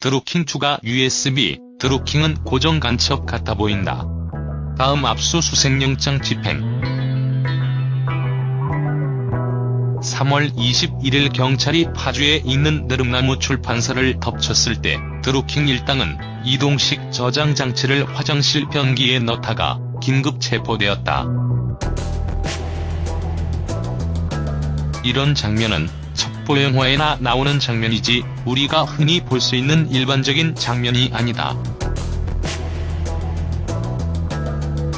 드루킹 추가 USB, 드루킹은 고정 간첩 같아 보인다. 다음 압수수색영장 집행. 3월 21일 경찰이 파주에 있는 느릅나무 출판사를 덮쳤을 때 드루킹 일당은 이동식 저장 장치를 화장실 변기에 넣다가 긴급 체포되었다. 이런 장면은 첩보 영화에나 나오는 장면이지 우리가 흔히 볼 수 있는 일반적인 장면이 아니다.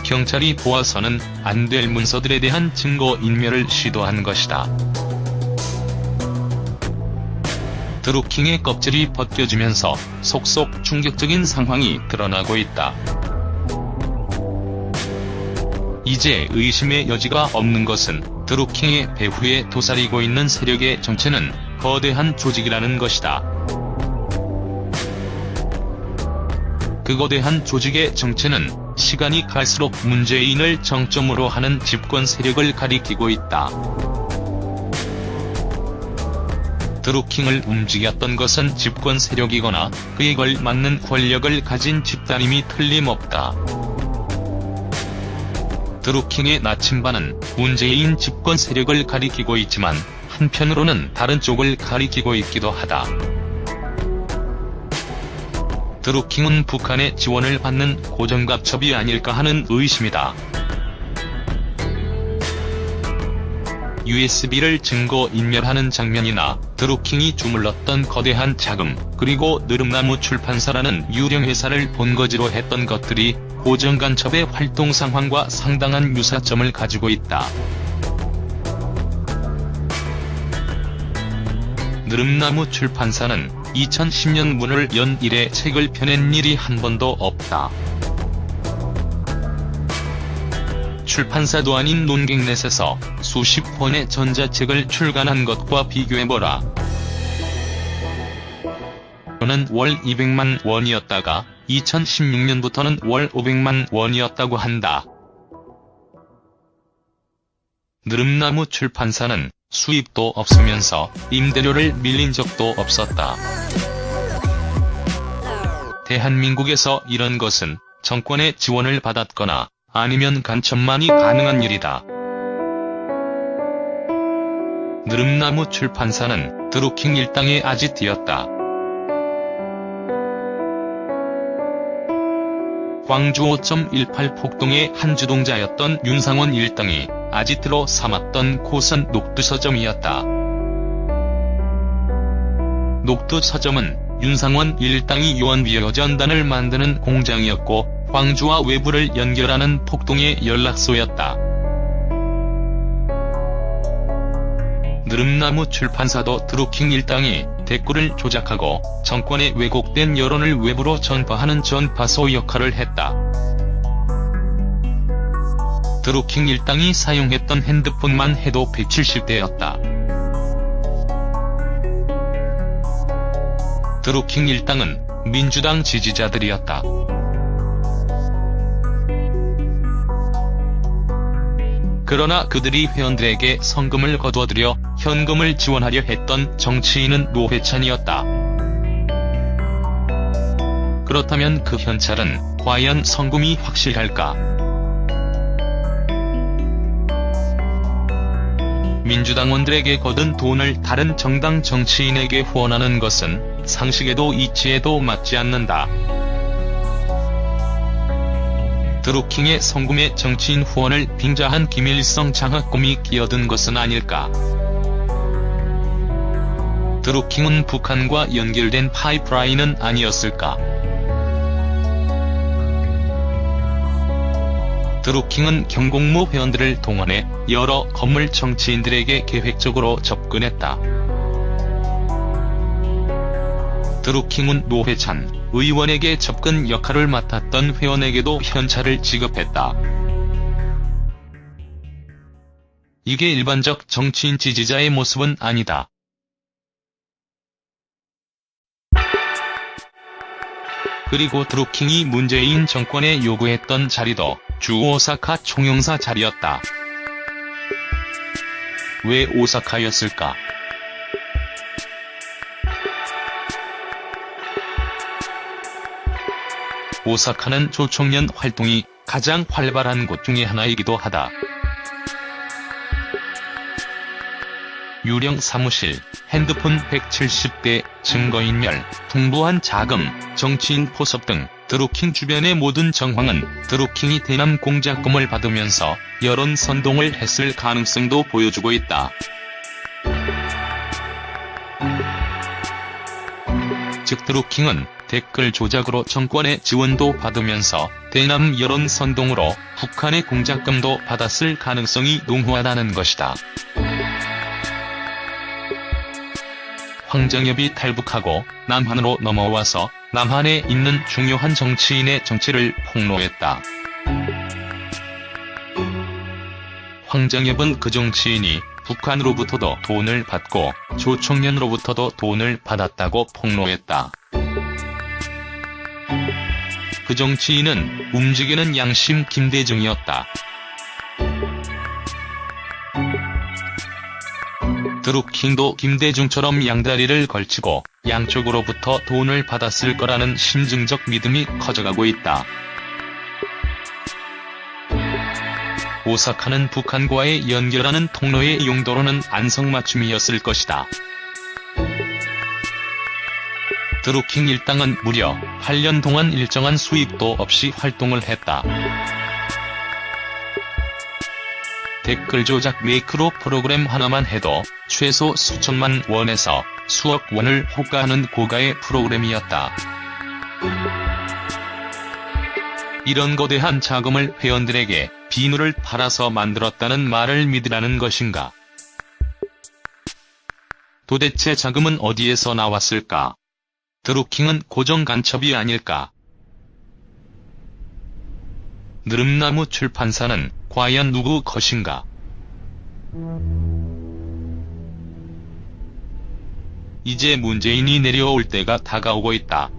경찰이 보아서는 안 될 문서들에 대한 증거인멸을 시도한 것이다. 드루킹의 껍질이 벗겨지면서 속속 충격적인 상황이 드러나고 있다. 이제 의심의 여지가 없는 것은 드루킹의 배후에 도사리고 있는 세력의 정체는 거대한 조직이라는 것이다. 그 거대한 조직의 정체는 시간이 갈수록 문재인을 정점으로 하는 집권 세력을 가리키고 있다. 드루킹을 움직였던 것은 집권 세력이거나 그에 걸맞는 권력을 가진 집단임이 틀림없다. 드루킹의 나침반은 문재인 집권 세력을 가리키고 있지만 한편으로는 다른 쪽을 가리키고 있기도 하다. 드루킹은 북한의 지원을 받는 고정간첩이 아닐까 하는 의심이다. USB를 증거인멸하는 장면이나 드루킹이 주물렀던 거대한 자금, 그리고 느릅나무 출판사라는 유령회사를 본거지로 했던 것들이 고정간첩의 활동 상황과 상당한 유사점을 가지고 있다. 느릅나무 출판사는 2010년 문을 연 이래 책을 펴낸 일이 한 번도 없다. 출판사도 아닌 논객넷에서 수십 권의 전자책을 출간한 것과 비교해보라. 는 월 200만 원이었다가 2016년부터는 월 500만 원이었다고 한다. 느릅나무 출판사는 수입도 없으면서 임대료를 밀린 적도 없었다. 대한민국에서 이런 것은 정권의 지원을 받았거나 아니면 간첩만이 가능한 일이다. 느릅나무 출판사는 드루킹 일당의 아지트였다. 광주 5.18 폭동의 한 주동자였던 윤상원 일당이 아지트로 삼았던 곳은 녹두 서점이었다. 녹두 서점은 윤상원 일당이 유언비어전단을 만드는 공장이었고 광주와 외부를 연결하는 폭동의 연락소였다. 느릅나무 출판사도 드루킹 일당이 댓글을 조작하고 정권의 왜곡된 여론을 외부로 전파하는 전파소 역할을 했다. 드루킹 일당이 사용했던 핸드폰만 해도 170대였다. 드루킹 일당은 민주당 지지자들이었다. 그러나 그들이 회원들에게 성금을 거두어들여 현금을 지원하려 했던 정치인은 노회찬이었다. 그렇다면 그 현찰은 과연 성금이 확실할까? 민주당원들에게 거둔 돈을 다른 정당 정치인에게 후원하는 것은 상식에도 이치에도 맞지 않는다. 드루킹의 성금에 정치인 후원을 빙자한 김일성 장학금이 끼어든 것은 아닐까. 드루킹은 북한과 연결된 파이프라인은 아니었을까. 드루킹은 경공모 회원들을 동원해 여러 건물 정치인들에게 계획적으로 접근했다. 드루킹은 노회찬 의원에게 접근 역할을 맡았던 회원에게도 현찰을 지급했다. 이게 일반적 정치인 지지자의 모습은 아니다. 그리고 드루킹이 문재인 정권에 요구했던 자리도 주 오사카 총영사 자리였다. 왜 오사카였을까? 오사카는 조총련 활동이 가장 활발한 곳 중에 하나이기도 하다. 유령 사무실, 핸드폰 170대, 증거인멸, 풍부한 자금, 정치인 포섭 등 드루킹 주변의 모든 정황은 드루킹이 대남 공작금을 받으면서 여론 선동을 했을 가능성도 보여주고 있다. 즉 드루킹은 댓글 조작으로 정권의 지원도 받으면서 대남 여론 선동으로 북한의 공작금도 받았을 가능성이 농후하다는 것이다. 황정엽이 탈북하고 남한으로 넘어와서 남한에 있는 중요한 정치인의 정체를 폭로했다. 황정엽은 그 정치인이 북한으로부터도 돈을 받고 조총련으로부터도 돈을 받았다고 폭로했다. 그 정치인은 움직이는 양심 김대중이었다. 드루킹도 김대중처럼 양다리를 걸치고 양쪽으로부터 돈을 받았을 거라는 심증적 믿음이 커져가고 있다. 오사카는 북한과의 연결하는 통로의 용도로는 안성맞춤이었을 것이다. 드루킹 일당은 무려 8년 동안 일정한 수익도 없이 활동을 했다. 댓글 조작 매크로 프로그램 하나만 해도 최소 수천만 원에서 수억 원을 호가하는 고가의 프로그램이었다. 이런 거대한 자금을 회원들에게 비누를 팔아서 만들었다는 말을 믿으라는 것인가? 도대체 자금은 어디에서 나왔을까? 드루킹은 고정 간첩이 아닐까? 느릅나무 출판사는 과연 누구 것인가? 이제 문재인이 내려올 때가 다가오고 있다.